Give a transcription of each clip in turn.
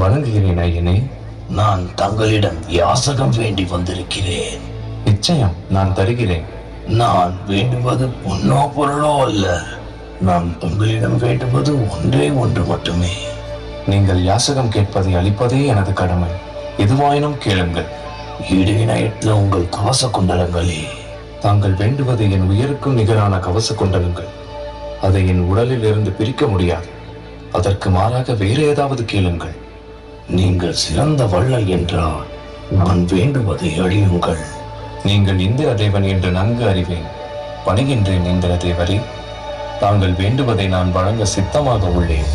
வணங்குகிறேன் ஐயனே. நான் தங்களிடம் யாசகம் வேண்டி வந்திருக்கிறேன். நிச்சயம் நான் தருகிறேன். நான் வேண்டுவது பொன்னோ பொருளோ அல்ல. நான் தங்களிடம் வேண்டுவது ஒன்றே ஒன்று மட்டுமே. நீங்கள் யாசகம் கேட்பதை அளிப்பதே எனது கடமை. எதுவாயினும் கேளுங்கள். ஈடு இணையற்ற உங்கள் கவச குண்டலங்களே. தாங்கள் வேண்டுவது என் உயிருக்கும் நிகரான கவச குண்டலங்கள். அதை என் உடலில் இருந்து பிரிக்க முடியாது. அதற்கு மாறாக வேறு ஏதாவது கேளுங்கள். நீங்கள் சிறந்த வள்ளல் என்றால் நான் வேண்டுவதை அழியுங்கள். நீங்கள் இந்திர தேவன் என்று நன்கு அறிவேன். பணிகின்றேன் இந்திர தேவரே. தாங்கள் வேண்டுவதை நான் வழங்க சித்தமாக உள்ளேன்.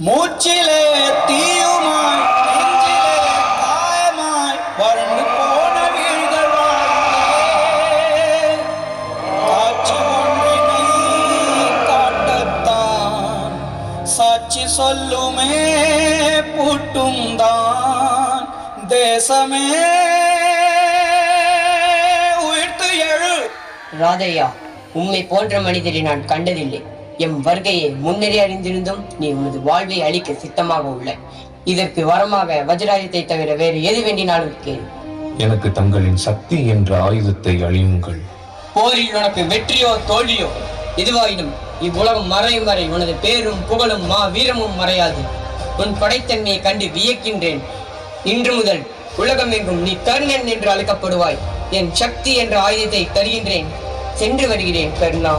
மூச்சிலே தீயுமாய் நெஞ்சிலே காயமாய் வறண்டு போன வீடுகள் காட்சி ஒன்றினை காட்டத்தான் சாட்சி சொல்லுமே பூட்டும் தான் தேசமே உயிர்த்து எழு. ராதையா, உம்மை போன்ற மனிதரை நான் கண்டதில்லை. எம் வருகையை முன்னரே அறிந்திருந்தும் நீ உனது வாழ்வை அளிக்க சித்தமாக உள்ள. இதற்கு வரமாக வஜ்ராயுதத்தை தவிர வேறு எது வேண்டினாலும் கேள். எனக்கு தங்களின் சக்தி என்ற ஆயுதத்தை அழியுங்கள். போரில் உனக்கு வெற்றியோ தோல்வியோ எதுவாயினும் இவ்வுலகம் மறையும் வரை உனது பேரும் புகழும் வீரமும் மறையாது. உன் படைத்தன்மையை கண்டு வியக்கின்றேன். இன்று முதல் உலகம் எங்கும் நீ கர்ணன் என்று அழைக்கப்படுவாய். என் சக்தி என்ற ஆயுதத்தை தருகின்றேன். சென்று வருகிறேன் கர்ணா.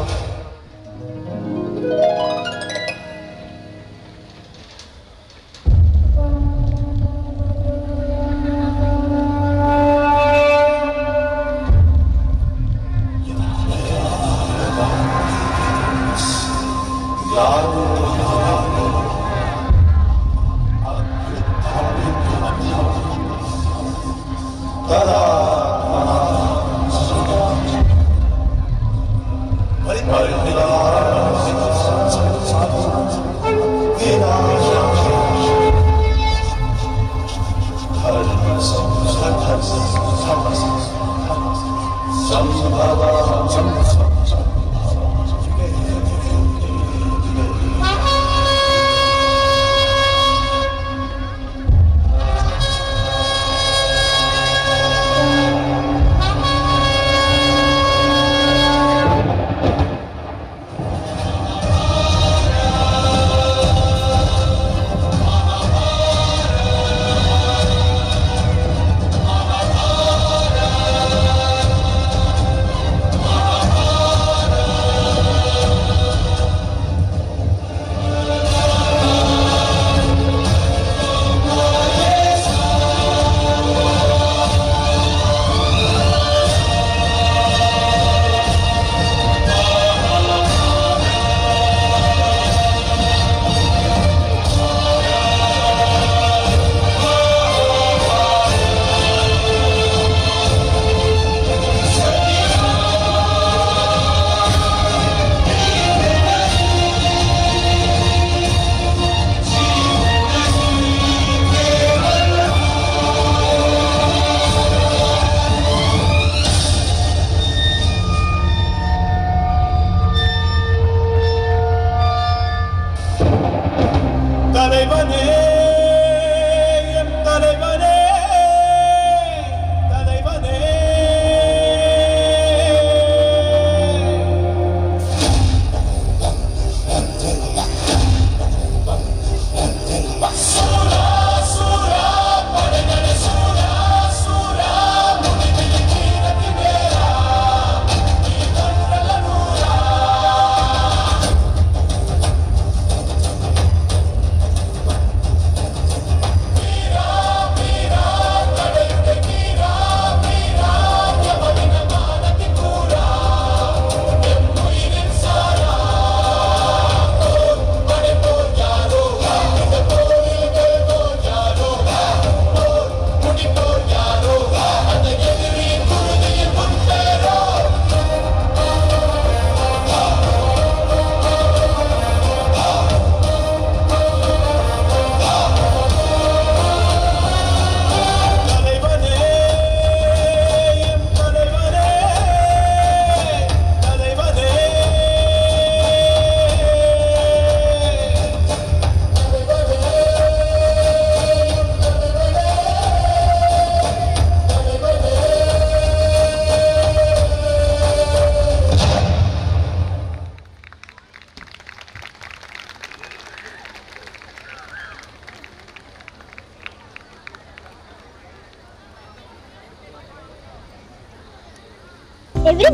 every